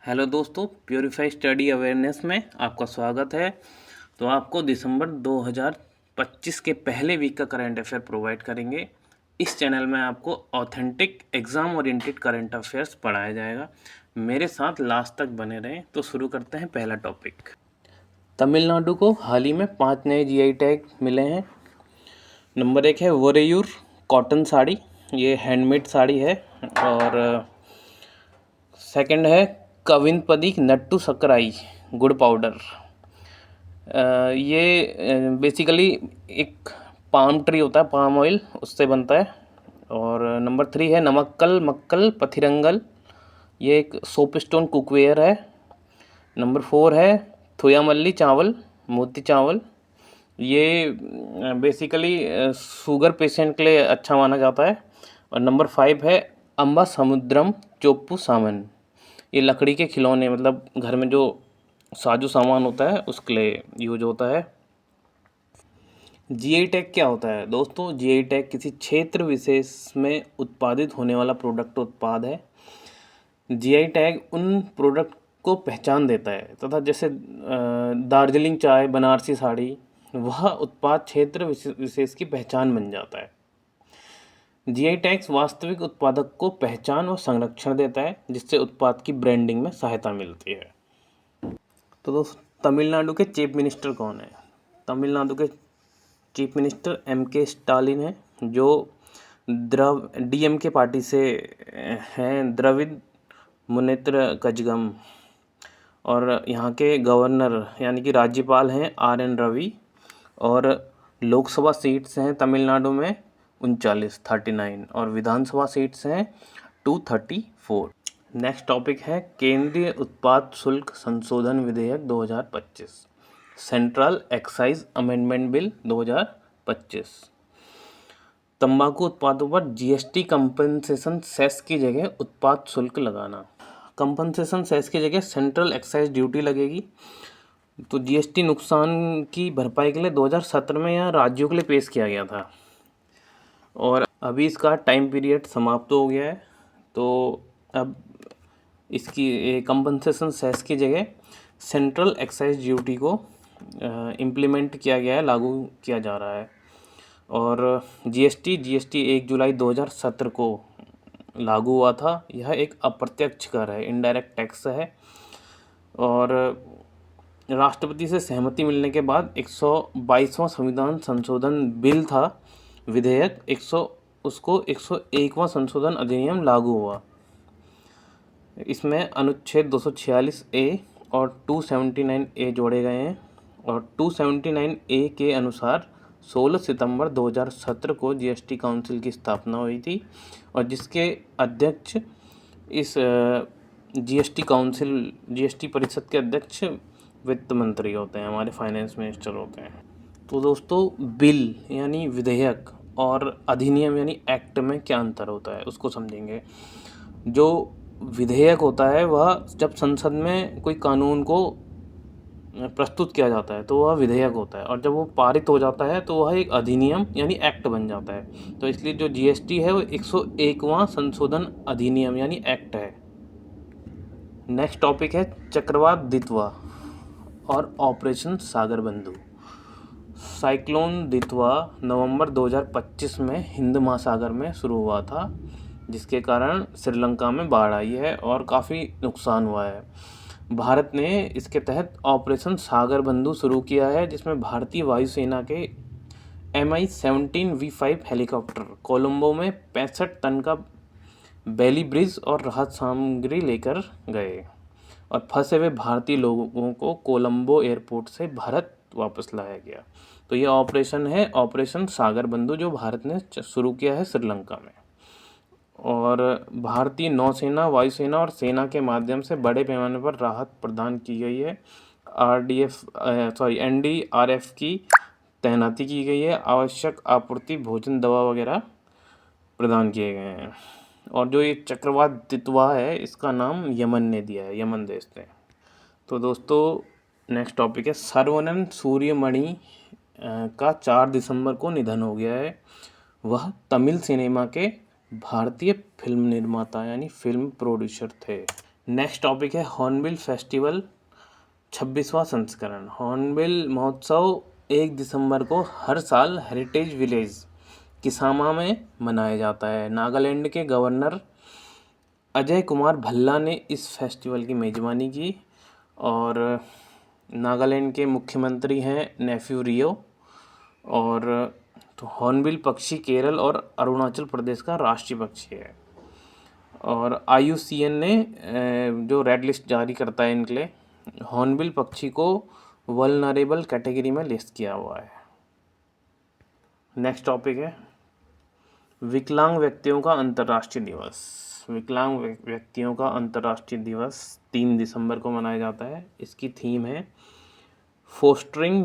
Hello दोस्तों, purify study awareness में आपका स्वागत है। तो आपको दिसंबर 2025 के पहले वीक का करंट अफेयर प्रोवाइड करेंगे। इस चैनल में आपको authentic exam oriented current affairs पढ़ाया जाएगा। मेरे साथ लास्ट तक बने रहें। तो शुरू करते हैं पहला टॉपिक। तमिलनाडु को हाल ही में 5 नए जीआई टैग मिले हैं। नंबर 1 है वोरेयूर कॉटन साड़ी, ये हैंडमेड साड़ी है। और सेकंड है कविनपदी नट्टू सकराई गुड़ पाउडर। ये बेसिकली एक पाम ट्री होता है, पाम ऑयल, उससे बनता है। और नंबर 3 है नमक्कल मक्कल पथिरंगल, ये एक सोप स्टोन कुकवेयर है। नंबर 4 है थोयामल्ली चावल, मोती चावल, ये बेसिकली शुगर पेशेंट के लिए अच्छा माना जाता है। और नंबर 5 है अम्बा समुद्रम चोप्पू सामन, ये लकड़ी के खिलौने, मतलब घर में जो साजो सामान होता है उसके लिए यूज होता है। जीआई टैग क्या होता है दोस्तों? जीआई टैग किसी क्षेत्र विशेष में उत्पादित होने वाला प्रोडक्ट उत्पाद है। जीआई टैग उन प्रोडक्ट को पहचान देता है तथा जैसे दार्जिलिंग चाय, बनारसी साड़ी, वह उत्पाद क्षेत्र विशेष की पहचान बन जाता है। जीआई टैग्स वास्तविक उत्पादक को पहचान और संरक्षण देता है, जिससे उत्पाद की ब्रांडिंग में सहायता मिलती है। तो दोस्तों, तमिलनाडु के चीफ मिनिस्टर कौन है? तमिलनाडु के चीफ मिनिस्टर एम.के. स्टालिन है, जो डीएमके पार्टी से हैं, द्रविड़ मुनेत्र कजगम। और यहाँ के गवर्नर यानी कि राज्यपाल हैं आर.एन. रवि। और लोकसभा सीट्स हैं तमिलनाडु में 39 और विधानसभा सीट्स हैं 234। नेक्स्ट टॉपिक है केंद्रीय उत्पाद शुल्क संशोधन विधेयक 2025, सेंट्रल एक्साइज अमेंडमेंट बिल 2025। तंबाकू उत्पादों पर जीएसटी कंपनसेशन सेस की जगह उत्पाद शुल्क लगाना। कंपनसेशन सेस की जगह सेंट्रल एक्साइज ड्यूटी लगेगी। तो जीएसटी नुकसान की भरपाई के लिए 2017 में यह राज्यों के लिए पेश किया गया था और अभी इसका टाइम पीरियड समाप्त हो गया है। तो अब इसकी कंपनसेशन सेस की जगह सेंट्रल एक्साइज ड्यूटी को इम्प्लीमेंट किया गया है, लागू किया जा रहा है। और जीएसटी 1 जुलाई 2017 को लागू हुआ था। यह एक अप्रत्यक्ष कर है, इनडायरेक्ट टैक्स है। और राष्ट्रपति से सहमति मिलने के बाद 122वां संविधान संशोधन बिल था विधेयक, 101वां संशोधन अधिनियम लागू हुआ। इसमें अनुच्छेद 246 ए और 279 ए जोड़े गए हैं। और 279 ए के अनुसार 16 सितंबर 2017 को जीएसटी काउंसिल की स्थापना हुई थी और जिसके अध्यक्ष इस जीएसटी परिषद के अध्यक्ष वित्त मंत्री होते हैं, हमारे फाइनेंस मिनिस्टर होते हैं। तो दोस्तों, बिल यानी विधेयक और अधिनियम यानी एक्ट में क्या अंतर होता है उसको समझेंगे। जो विधेयक होता है वह जब संसद में कोई कानून को प्रस्तुत किया जाता है तो वह विधेयक होता है, और जब वो पारित हो जाता है तो वह एक अधिनियम यानी एक्ट बन जाता है। तो इसलिए जो जीएसटी है वो 101वां संशोधन अधिनियम यानी एक्ट है। नेक्स्ट टॉपिक है चक्रवात दितवा और ऑपरेशन सागर बंधु। साइक्लोन दितवा नवंबर 2025 में हिंद महासागर में शुरू हुआ था, जिसके कारण श्रीलंका में बाढ़ आई है और काफ़ी नुकसान हुआ है। भारत ने इसके तहत ऑपरेशन सागर बंधु शुरू किया है, जिसमें भारतीय वायुसेना के MI-17V5 हेलीकॉप्टर कोलंबो में 65 टन का बेली ब्रिज और राहत सामग्री लेकर गए और फंसे हुए भारतीय लोगों को कोलंबो एयरपोर्ट से भारत वापस लाया गया। तो ये ऑपरेशन है ऑपरेशन सागर बंधु, जो भारत ने शुरू किया है श्रीलंका में। और भारतीय नौसेना, वायुसेना और सेना के माध्यम से बड़े पैमाने पर राहत प्रदान की गई है। NDRF की तैनाती की गई है। आवश्यक आपूर्ति, भोजन, दवा वगैरह प्रदान किए गए हैं। और जो ये चक्रवात दितवा है, इसका नाम यमन ने दिया है, यमन देश ने। तो दोस्तों, नेक्स्ट टॉपिक है सर्वनन सूर्यमणि का 4 दिसंबर को निधन हो गया है। वह तमिल सिनेमा के भारतीय फिल्म निर्माता यानी फिल्म प्रोड्यूसर थे। नेक्स्ट टॉपिक है हॉर्नबिल फेस्टिवल 26वां संस्करण। हॉर्नबिल महोत्सव 1 दिसंबर को हर साल हेरिटेज विलेज किसामा में मनाया जाता है। नागालैंड के गवर्नर अजय कुमार भल्ला ने इस फेस्टिवल की मेज़बानी की और नागालैंड के मुख्यमंत्री हैं नेफ्यू रियो। और तो हॉर्नबिल पक्षी केरल और अरुणाचल प्रदेश का राष्ट्रीय पक्षी है। और IUCN ने जो रेड लिस्ट जारी करता है इनके लिए, हॉर्नबिल पक्षी को वल्नरेबल कैटेगरी में लिस्ट किया हुआ है। नेक्स्ट टॉपिक है विकलांग व्यक्तियों का अंतर्राष्ट्रीय दिवस। विकलांग व्यक्तियों का अंतर्राष्ट्रीय दिवस 3 दिसंबर को मनाया जाता है। इसकी थीम है fostering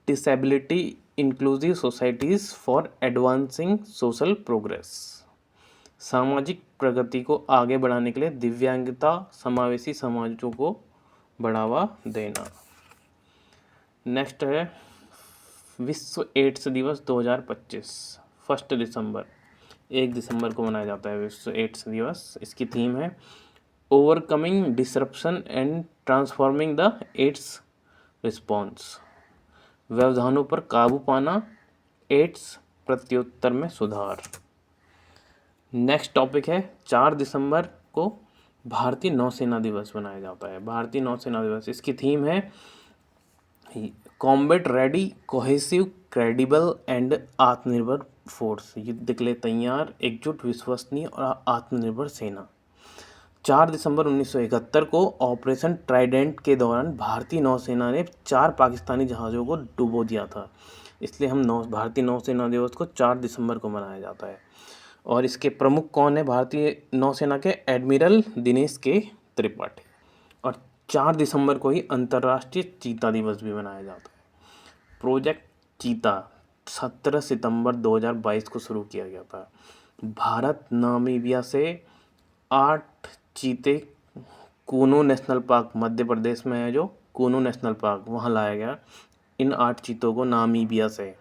disability inclusive societies for advancing social progress. सामाजिक प्रगति को आगे बढ़ाने के लिए दिव्यांगता समावेशी समाजों को बढ़ावा देना। नेक्स्ट है विश्व एड्स दिवस 2025 1 दिसंबर 1 दिसंबर को मनाया जाता है विश्व एड्स दिवस। इसकी थीम है overcoming disruption and transforming the AIDS response. व्यवधानों पर काबू पाना, एड्स प्रत्युत्तर में सुधार। नेक्स्ट टॉपिक है 4 दिसंबर को भारतीय नौसेना दिवस मनाया जाता है। भारतीय नौसेना दिवस, इसकी थीम है combat ready cohesive credible and आत्मनिर्भर फोर्स। युद्ध के लिए तैयार, एकजुट, विश्वसनीय और आत्मनिर्भर सेना। 4 दिसंबर 1971 को ऑपरेशन ट्राइडेंट के दौरान भारतीय नौसेना ने 4 पाकिस्तानी जहाज़ों को डुबो दिया था। इसलिए हम भारतीय नौसेना दिवस को 4 दिसंबर को मनाया जाता है। और इसके प्रमुख कौन है भारतीय नौसेना के? एडमिरल दिनेश के त्रिपाठी। और 4 दिसंबर को ही अंतर्राष्ट्रीय चीता दिवस भी मनाया जाता है। प्रोजेक्ट चीता 17 सितंबर 2022 को शुरू किया गया था। भारत नामीबिया से 8 चीते कूनो नेशनल पार्क, मध्य प्रदेश में है जो कूनो नेशनल पार्क, वहाँ लाया गया। इन 8 चीतों को नामीबिया से,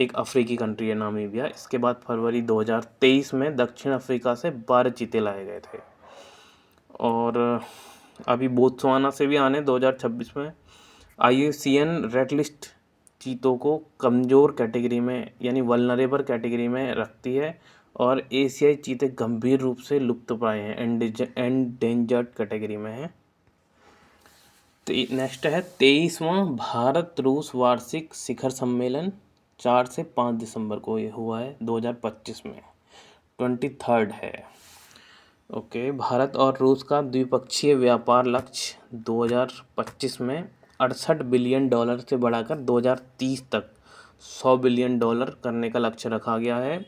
एक अफ्रीकी कंट्री है नामीबिया। इसके बाद फरवरी 2023 में दक्षिण अफ्रीका से 12 चीते लाए गए थे। और अभी बोत्सवाना से भी आने 2026 में। IUCN रेड लिस्ट चीतों को कमज़ोर कैटेगरी में यानी वल्नरेबल कैटेगरी में रखती है और एशियाई चीते गंभीर रूप से लुप्तप्राय हैं, एंडेंजर्ड कैटेगरी में हैं। नेक्स्ट है 23वां भारत रूस वार्षिक शिखर सम्मेलन 4 से 5 दिसंबर को ये हुआ है 2025 में, 23rd है। ओके, भारत और रूस का द्विपक्षीय व्यापार लक्ष्य 2025 में $68 बिलियन से बढ़ाकर 2030 तक $100 बिलियन करने का लक्ष्य रखा गया है।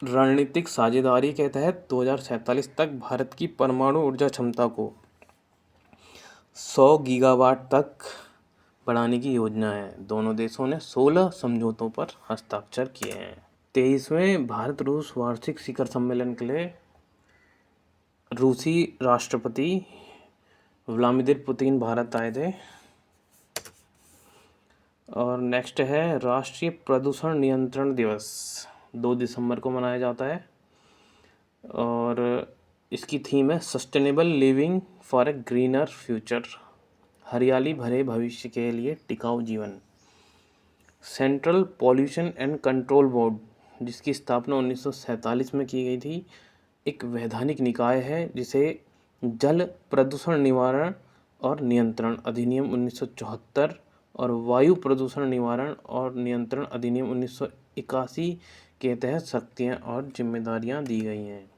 रणनीतिक साझेदारी के तहत 2047 तक भारत की परमाणु ऊर्जा क्षमता को 100 गीगावाट तक बढ़ाने की योजना है। दोनों देशों ने 16 समझौतों पर हस्ताक्षर किए हैं। 23वें भारत रूस वार्षिक शिखर सम्मेलन के लिए रूसी राष्ट्रपति व्लादिमीर पुतिन भारत आए थे। और नेक्स्ट है राष्ट्रीय प्रदूषण नियंत्रण दिवस 2 दिसंबर को मनाया जाता है और इसकी थीम है sustainable living for a greener future. हरियाली भरे भविष्य के लिए टिकाऊ जीवन। Central pollution and control board, जिसकी स्थापना 1947 में की गई थी, एक वैधानिक निकाय है जिसे जल प्रदूषण निवारण और नियंत्रण अधिनियम 1974 और वायु प्रदूषण निवारण और नियंत्रण अधिनियम 1981 के तहत शक्तियाँ और जिम्मेदारियाँ दी गई हैं।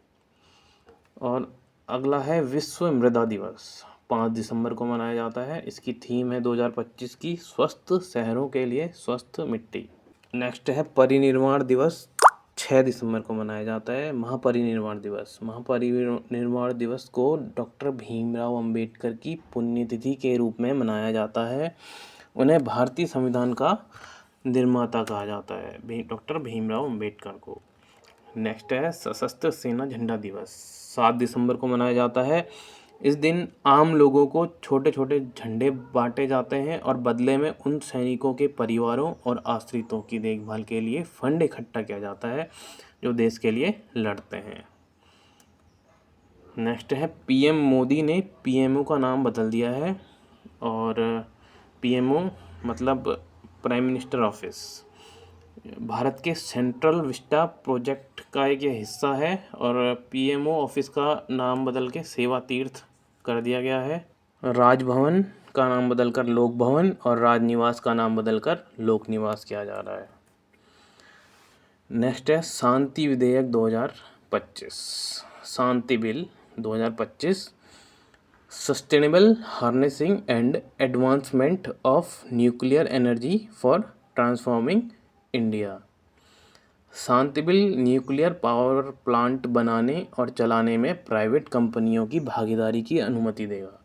और अगला है विश्व मृदा दिवस 5 दिसंबर को मनाया जाता है। इसकी थीम है 2025 की स्वस्थ शहरों के लिए स्वस्थ मिट्टी। नेक्स्ट है परिनिर्वाण दिवस 6 दिसंबर को मनाया जाता है। महापरिनिर्वाण दिवस को डॉक्टर भीमराव अंबेडकर की पुण्यतिथि के रूप में मनाया जाता है। उन्हें भारतीय संविधान का निर्माता कहा जाता है, डॉक्टर भीमराव अंबेडकर को। नेक्स्ट है सशस्त्र सेना झंडा दिवस 7 दिसंबर को मनाया जाता है। इस दिन आम लोगों को छोटे छोटे झंडे बांटे जाते हैं और बदले में उन सैनिकों के परिवारों और आश्रितों की देखभाल के लिए फंड इकट्ठा किया जाता है जो देश के लिए लड़ते हैं। नेक्स्ट है पीएम मोदी ने पीएमओ का नाम बदल दिया है, और पीएमओ मतलब प्राइम मिनिस्टर ऑफिस भारत के सेंट्रल विस्टा प्रोजेक्ट का एक ये हिस्सा है, और पीएमओ ऑफिस का नाम बदल के सेवा तीर्थ कर दिया गया है। राजभवन का नाम बदलकर लोक भवन और राजनिवास का नाम बदलकर लोक निवास किया जा रहा है। नेक्स्ट है शांति विधेयक 2025, Shanti bill 2025, sustainable harnessing and advancement of nuclear energy for transforming India. Shanti bill nuclear power plant बनाने और चलाने में प्राइवेट कंपनियों की भागीदारी की अनुमति देगा।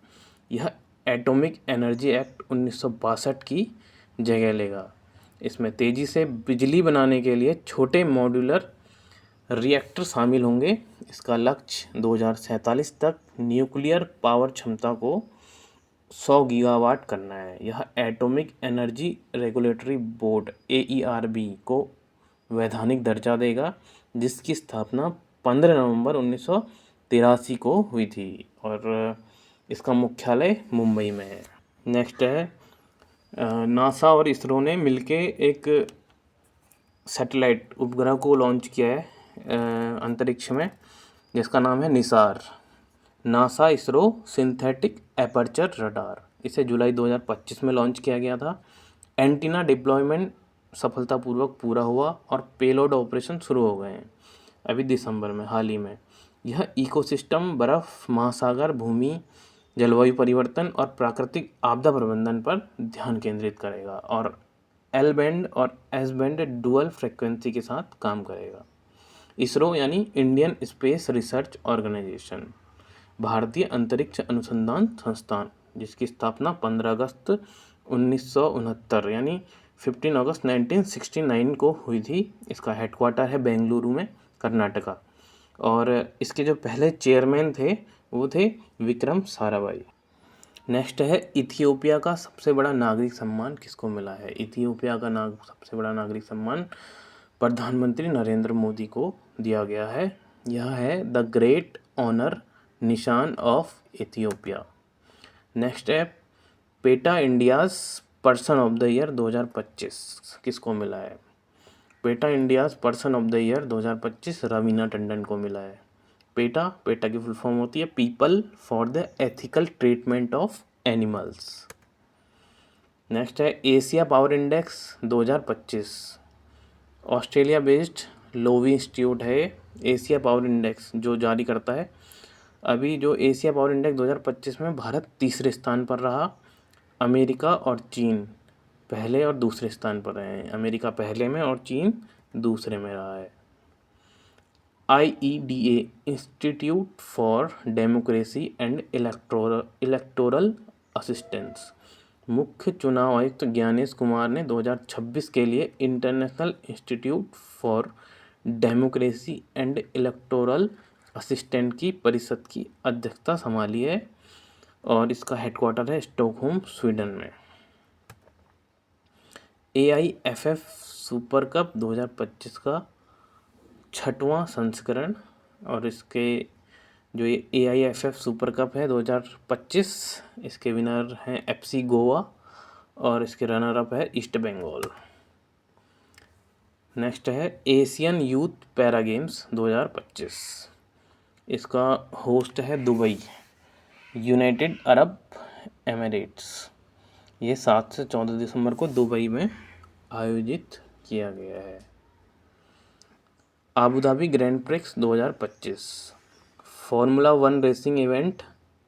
यह एटॉमिक एनर्जी एक्ट 1962 की जगह लेगा। इसमें तेज़ी से बिजली बनाने के लिए छोटे मॉड्यूलर रिएक्टर शामिल होंगे। इसका लक्ष्य 2047 तक न्यूक्लियर पावर क्षमता को 100 गीगावाट करना है। यह atomic energy regulatory board AERB को वैधानिक दर्जा देगा, जिसकी स्थापना 15 नवंबर 1983 को हुई थी, और इसका मुख्यालय मुंबई में है। नेक्स्ट है नासा और इसरो ने मिलके एक सैटेलाइट उपग्रह को लॉन्च किया है अंतरिक्ष में, जिसका नाम है Nisar, NASA ISRO synthetic aperture radar. इसे जुलाई 2025 में लॉन्च किया गया था। एंटीना डिप्लॉयमेंट सफलतापूर्वक पूरा हुआ और पेलोड ऑपरेशन शुरू हो गए हैं अभी दिसंबर में, हाल ही में। यह इकोसिस्टम, बर्फ़, महासागर, भूमि, जलवायु परिवर्तन और प्राकृतिक आपदा प्रबंधन पर ध्यान केंद्रित करेगा, और एल बैंड और एस बैंड डुअल फ्रिक्वेंसी के साथ काम करेगा। इसरो यानी इंडियन स्पेस रिसर्च ऑर्गेनाइजेशन, भारतीय अंतरिक्ष अनुसंधान संस्थान, जिसकी स्थापना 15 अगस्त 1969 यानी 15 अगस्त 1969 को हुई थी। इसका हेडक्वार्टर है बेंगलुरु में, कर्नाटका, और इसके जो पहले चेयरमैन थे वो थे विक्रम साराभाई। नेक्स्ट है इथियोपिया का सबसे बड़ा नागरिक सम्मान किसको मिला है। इथियोपिया का सबसे बड़ा नागरिक सम्मान प्रधानमंत्री नरेंद्र मोदी को दिया गया है। यह है the great honour Nishan of Ethiopia. Next है PETA India's person of the year 2025 किसको मिला है। PETA India's person of the year 2025 Raveena Tandon को मिला है। पेटा की फुल फॉर्म होती है people for the ethical treatment of animals. Next है Asia power index 2025, Australia based Lowy Institute है एशिया पावर इंडेक्स जो जारी करता है। अभी जो एशिया पावर इंडेक्स 2025 में भारत तीसरे स्थान पर रहा। अमेरिका और चीन पहले और दूसरे स्थान पर रहे हैं। अमेरिका पहले में और चीन दूसरे में रहा है। IEDA institute for democracy and electoral assistance, मुख्य चुनाव आयुक्त ज्ञानेश कुमार ने 2026 के लिए international institute for democracy and electoral assistant की परिषद की अध्यक्षता संभाली है, और इसका हेडक्वार्टर है स्टॉकहोम, स्वीडन में। AIFF सुपर कप 2025 का 6वां संस्करण, और इसके जो ये AIFF सुपर कप है 2025, इसके विनर हैं FC गोवा और इसके रनर अप है ईस्ट बंगाल। नेक्स्ट है एशियन यूथ पैरा गेम्स 2025, इसका होस्ट है दुबई, यूनाइटेड अरब एमिरेट्स। ये 7 से 14 दिसंबर को दुबई में आयोजित किया गया है। Abu Dhabi grand prix 2025, formula 1 racing event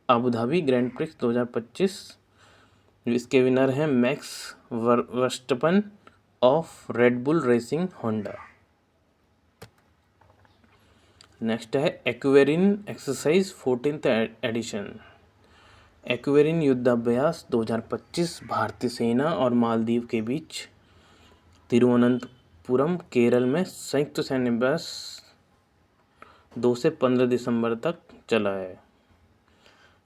Abu Dhabi grand prix 2025, इसके विनर हैं max Verstappen of red bull racing Honda. Next है Ekuverin exercise 14th addition, Ekuverin युद्धाभ्यास 2025 भारतीय सेना और मालदीव के बीच तिरुवनंतपुरम केरल में संयुक्त सैन्य अभ्यास 2 से 15 दिसंबर तक चला है।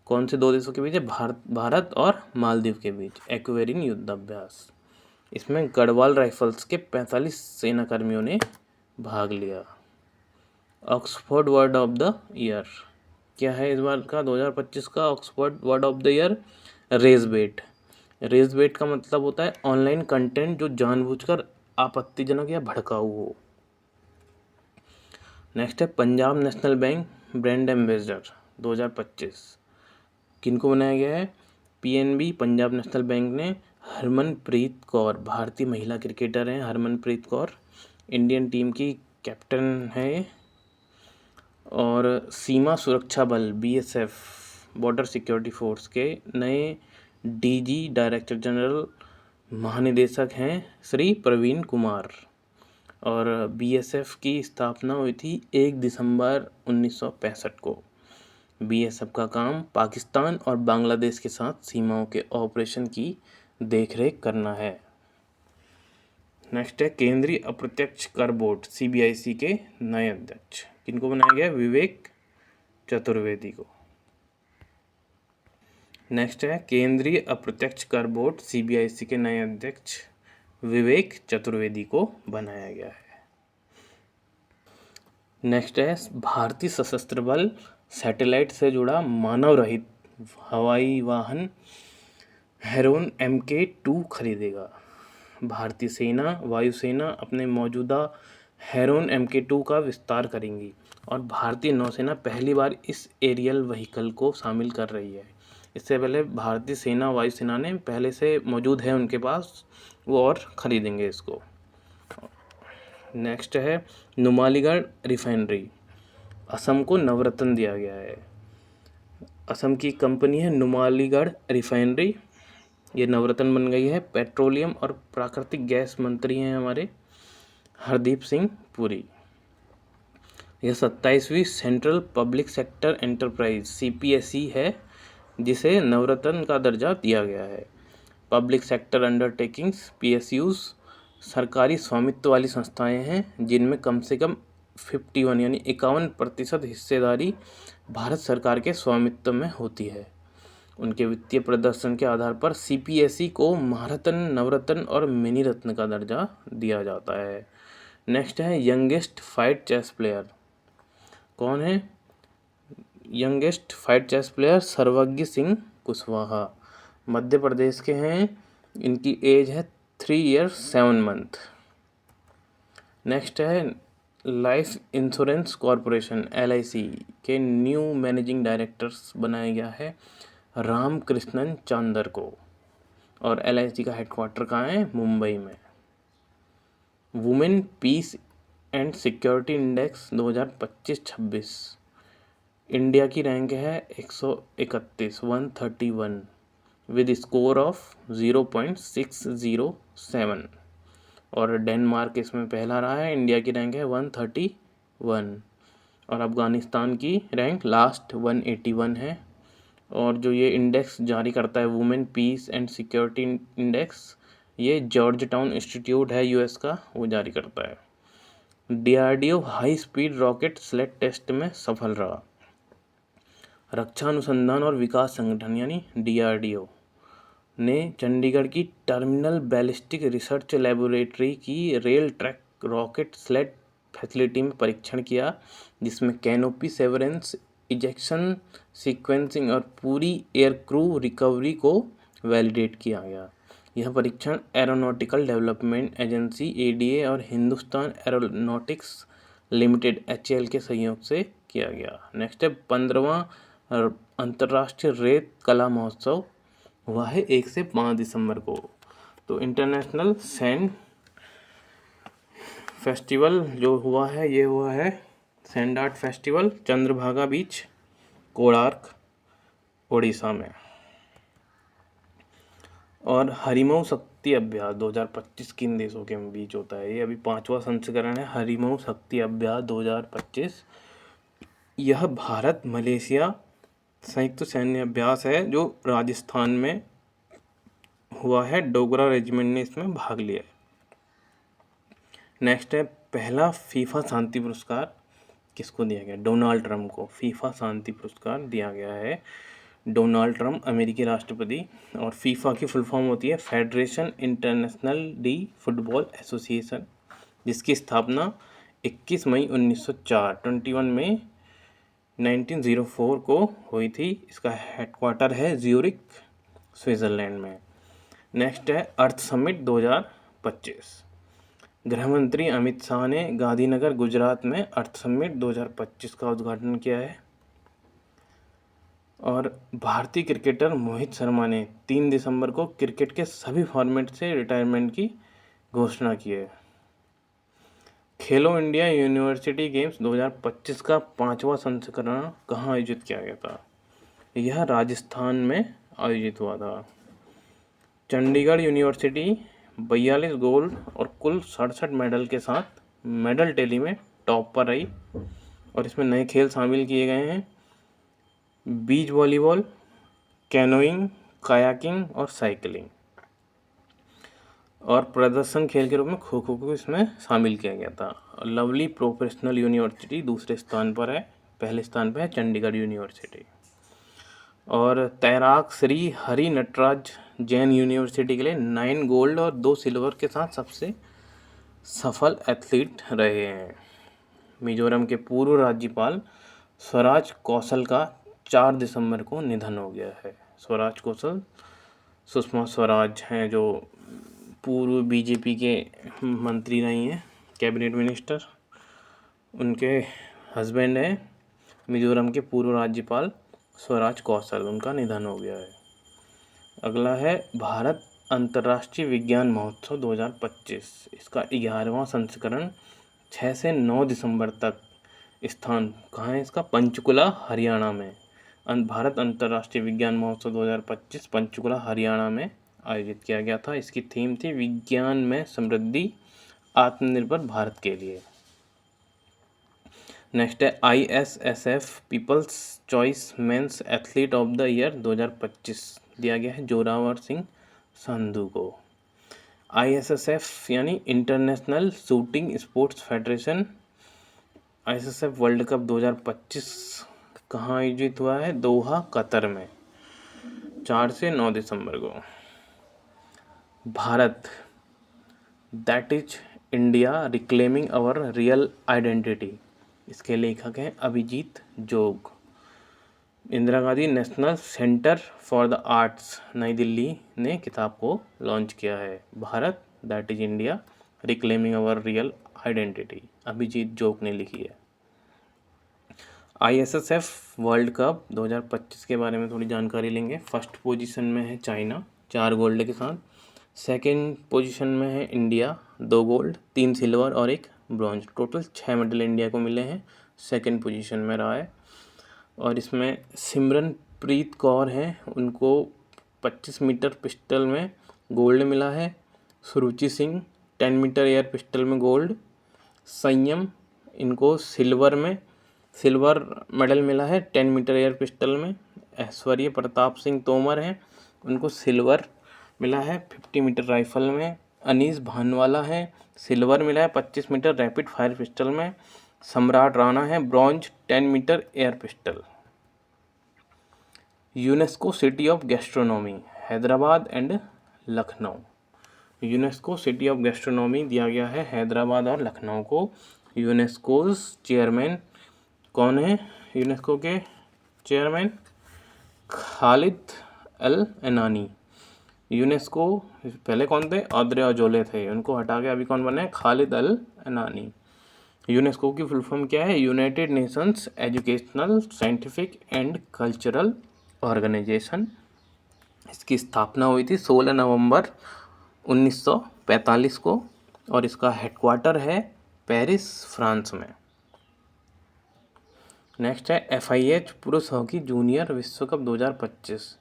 कौन से 2 देशों के बीच है? भारत और मालदीव के बीच एक्वेरिन युद्धाभ्यास। इसमें गढ़वाल राइफल्स के 45 सेनाकर्मियों ने भाग लिया। Oxford word of the year क्या है इस बार का 2025 का Oxford word of the year? Rage bait. Rage bait का मतलब होता है ऑनलाइन कंटेंट जो जानबूझकर आपत्तिजनक या भड़काऊ हो। नेक्स्ट है Punjab national bank brand ambassador 2025 किनको बनाया गया है? पीएनबी पंजाब नेशनल बैंक ने हरमनप्रीत कौर, भारतीय महिला क्रिकेटर हैं हरमनप्रीत कौर, इंडियन टीम की कैप्टन है ये। और सीमा सुरक्षा बल बीएसएफ बॉर्डर सिक्योरिटी फोर्स के नए डीजी डायरेक्टर जनरल महानिदेशक हैं श्री प्रवीण कुमार। और बीएसएफ की स्थापना हुई थी 1 दिसंबर 1965 को। बीएसएफ का काम पाकिस्तान और बांग्लादेश के साथ सीमाओं के ऑपरेशन की देखरेख करना है। नेक्स्ट है केंद्रीय अप्रत्यक्ष कर बोर्ड सीबीआईसी के नए अध्यक्ष किनको बनाया गया? विवेक चतुर्वेदी को। नेक्स्ट है केंद्रीय अप्रत्यक्ष कर बोर्ड सीबीआईसी के नए अध्यक्ष विवेक चतुर्वेदी को बनाया गया है। नेक्स्ट है भारतीय सशस्त्र बल सैटेलाइट से जुड़ा मानव रहित हवाई वाहन हेरोन MK2 खरीदेगा। भारतीय सेना वायुसेना अपने मौजूदा हेरोन MK2 का विस्तार करेंगी और भारतीय नौसेना पहली बार इस एरियल व्हीकल को शामिल कर रही है। इससे पहले भारतीय सेना वायुसेना ने पहले से मौजूद है उनके पास, वो और ख़रीदेंगे इसको। नेक्स्ट है नुमालीगढ़ रिफाइनरी, असम को नवरत्न दिया गया है। असम की कंपनी है नुमालीगढ़ रिफाइनरी, ये नवरत्न बन गई है। पेट्रोलियम और प्राकृतिक गैस मंत्री हैं हमारे हरदीप सिंह पुरी। यह 27वीं central public sector enterprise CPSE है जिसे नवरत्न का दर्जा दिया गया है। पब्लिक सेक्टर अंडरटेकिंग्स PSUs सरकारी स्वामित्व वाली संस्थाएं हैं जिनमें कम से कम 51 यानी 51% हिस्सेदारी भारत सरकार के स्वामित्व में होती है। उनके वित्तीय प्रदर्शन के आधार पर CPSE को महारत्न, नवरत्न और मिनी रत्न का दर्जा दिया जाता है। नेक्स्ट है यंगेस्ट फाइट चेस प्लेयर, कौन है? यंगेस्ट फाइट चेस प्लेयर सर्वज्ञ सिंह कुशवाहा, मध्य प्रदेश के हैं। इनकी एज है 3 years 7 months। नेक्स्ट है लाइफ इंश्योरेंस कॉरपोरेशन LIC के न्यू मैनेजिंग डायरेक्टर्स बनाया गया है राम कृष्णन चांदर को। और LIC का हेडक्वार्टर कहाँ है? मुंबई में। Women peace and security index 2025-26 India की रैंक है 131 विद स्कोर ऑफ 0.607 और डेनमार्क इसमें पहला रहा है। इंडिया की रैंक है 131 और अफ़गानिस्तान की रैंक लास्ट 181 है। और जो ये इंडेक्स जारी करता है women peace and security index, ये जॉर्ज टाउन इंस्टीट्यूट है US का, वो जारी करता है। DRDO high speed rocket sled test में सफल रहा। रक्षा अनुसंधान और विकास संगठन यानी DRDO ने चंडीगढ़ की टर्मिनल बैलिस्टिक रिसर्च लेबोरेटरी की rail track rocket slate facility में परीक्षण किया जिसमें कैनोपी सेवरेंस, इजेक्शन सीक्वेंसिंग और पूरी एयरक्रू रिकवरी को वैलिडेट किया गया। यह परीक्षण एरोनॉटिकल डेवलपमेंट एजेंसी ADA और हिंदुस्तान एरोनॉटिक्स लिमिटेड HAL के सहयोग से किया गया। नेक्स्ट है 15वां अंतर्राष्ट्रीय रेत कला महोत्सव हुआ है 1 से 5 दिसंबर को। तो इंटरनेशनल सैंड फेस्टिवल जो हुआ है ये हुआ है सैंड आर्ट फेस्टिवल चंद्रभागा बीच, कोणार्क, उड़ीसा में। और हरिमऊ शक्ति अभ्यास 2025 किन देशों के बीच होता है? ये अभी 5वां संस्करण है हरिमऊ शक्ति अभ्यास 2025। यह भारत मलेशिया संयुक्त सैन्य अभ्यास है जो राजस्थान में हुआ है। डोगरा रेजिमेंट ने इसमें भाग लिया है। नेक्स्ट है पहला फीफा शांति पुरस्कार किसको दिया गया? डोनाल्ड ट्रंप को फीफा शांति पुरस्कार दिया गया है। डोनाल्ड ट्रंप अमेरिकी राष्ट्रपति। और फीफा की फुल फॉर्म होती है federation international D football association, जिसकी स्थापना 21 मई 1904 21 में 1904 को हुई थी। इसका हेडक्वार्टर है ज्यूरिक, स्विट्ज़रलैंड में। नेक्स्ट है अर्थ समिट 2025। गृह मंत्री अमित शाह ने गांधीनगर गुजरात में अर्थ समिट 2025 का उद्घाटन किया है। और भारतीय क्रिकेटर मोहित शर्मा ने 3 दिसंबर को क्रिकेट के सभी फॉर्मेट से रिटायरमेंट की घोषणा की है। खेलो इंडिया यूनिवर्सिटी गेम्स 2025 का 5वां संस्करण कहाँ आयोजित किया गया था? यह राजस्थान में आयोजित हुआ था। चंडीगढ़ यूनिवर्सिटी 42 गोल्ड और कुल 67 मेडल के साथ मेडल टैली में टॉप पर रही। और इसमें नए खेल शामिल किए गए हैं बीच वॉलीबॉल, कैनोइंग, कायाकिंग और साइकिलिंग। और प्रदर्शन खेल के रूप में खो खो को इसमें शामिल किया गया था। लवली प्रोफेशनल यूनिवर्सिटी दूसरे स्थान पर है, पहले स्थान पर है चंडीगढ़ यूनिवर्सिटी। और तैराक श्री हरि नटराज जैन यूनिवर्सिटी के लिए 9 गोल्ड और 2 सिल्वर के साथ सबसे सफल एथलीट रहे हैं। मिजोरम के पूर्व राज्यपाल स्वराज कौशल का 4 दिसंबर को निधन हो गया है। स्वराज कौशल सुषमा स्वराज हैं, जो पूर्व बीजेपी के मंत्री रही हैं, कैबिनेट मिनिस्टर। उनके हस्बैंड हैं मिजोरम के पूर्व राज्यपाल स्वराज कौशल, उनका निधन हो गया है। अगला है भारत अंतर्राष्ट्रीय विज्ञान महोत्सव 2025। इसका 11वां संस्करण 6 से 9 दिसंबर तक स्थान कहाँ है इसका? पंचकुला, हरियाणा में। भारत अंतर्राष्ट्रीय विज्ञान महोत्सव 2025 पंचकुला, हरियाणा में आयोजित किया गया था। इसकी थीम थी विज्ञान में समृद्धि, आत्मनिर्भर भारत के लिए। नेक्स्ट है ISSF people's choice men's athlete of the year 2025 दिया गया है जोरावर सिंह संधू को। ISSF यानी international shooting sports federation, ISSF world cup 2025 कहाँ आयोजित हुआ है? दोहा, कतर में, 4 से 9 दिसंबर को। Bharat that is India reclaiming our real identity, इसके लेखक हैं Abhijit Jog. Indira Gandhi national centre for the arts Nai Delhi ने किताब को लॉन्च किया है। Bharat that is India reclaiming our real identity, Abhijit Jog ने लिखी है। ISSF वर्ल्ड कप 2025 के बारे में थोड़ी जानकारी लेंगे। फर्स्ट पोजीशन में है चाइना 4 गोल्ड के साथ। सेकंड पोजीशन में है इंडिया 2 गोल्ड, 3 सिल्वर और 1 ब्रॉन्ज। टोटल 6 मेडल इंडिया को मिले हैं, सेकंड पोजीशन में रहा है। और इसमें सिमरनप्रीत कौर हैं, उनको 25 मीटर पिस्टल में गोल्ड मिला है। सुरुचि सिंह 10 मीटर एयर पिस्टल में गोल्ड। संयम, इनको सिल्वर मेडल मिला है 10 मीटर एयर पिस्टल में। ऐश्वर्य प्रताप सिंह तोमर हैं, उनको सिल्वर मिला है 50 मीटर राइफल में। अनीस भानवाला हैं, सिल्वर मिला है 25 मीटर रैपिड फायर पिस्टल में। सम्राट राणा है, bronze 10 metre air pistol. UNESCO city of gastronomy Hyderabad and Lucknow. UNESCO city of gastronomy दिया गया है हैदराबाद और लखनऊ को। यूनेस्कोज चेयरमैन कौन है? यूनेस्को के chairman Khalid Al Enany. UNESCO पहले कौन थे? ऑद्रे अजोले थे, उनको हटा के अभी कौन बने? Khalid Al Enany. यूनेस्को की फुल फॉर्म क्या है? United Nations Educational, Scientific and Cultural Organization. इसकी स्थापना हुई थी 16 नवंबर 1945 को और इसका हेडक्वार्टर है पेरिस, फ्रांस में। नेक्स्ट है FIH पुरुष हॉकी जूनियर विश्व कप 2025।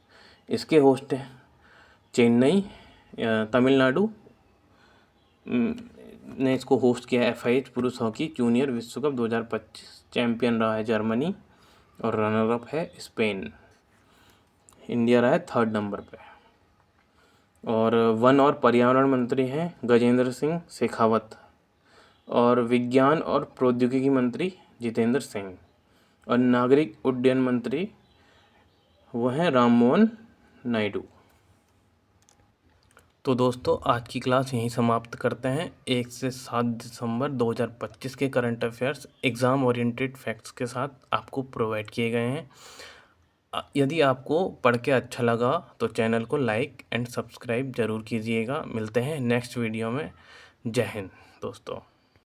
इसके होस्ट हैं चेन्नई, तमिलनाडु ने इसको होस्ट किया है। FIH पुरुष हॉकी जूनियर विश्व कप 2025। चैंपियन रहा है जर्मनी और रनर अप है स्पेन। इंडिया रहा है 3rd नंबर पे। और वन और पर्यावरण मंत्री हैं गजेंद्र सिंह शेखावत। और विज्ञान और प्रौद्योगिकी मंत्री जितेंद्र सिंह। और नागरिक उड्डयन मंत्री वो हैं राममोहन नायडू। तो दोस्तों आज की क्लास यहीं समाप्त करते हैं। 1 से 7 दिसंबर 2025 के current affairs exam oriented facts के साथ आपको प्रोवाइड किए गए हैं। यदि आपको पढ़ के अच्छा लगा तो चैनल को लाइक एंड सब्सक्राइब ज़रूर कीजिएगा। मिलते हैं नेक्स्ट वीडियो में। जय हिंद दोस्तों।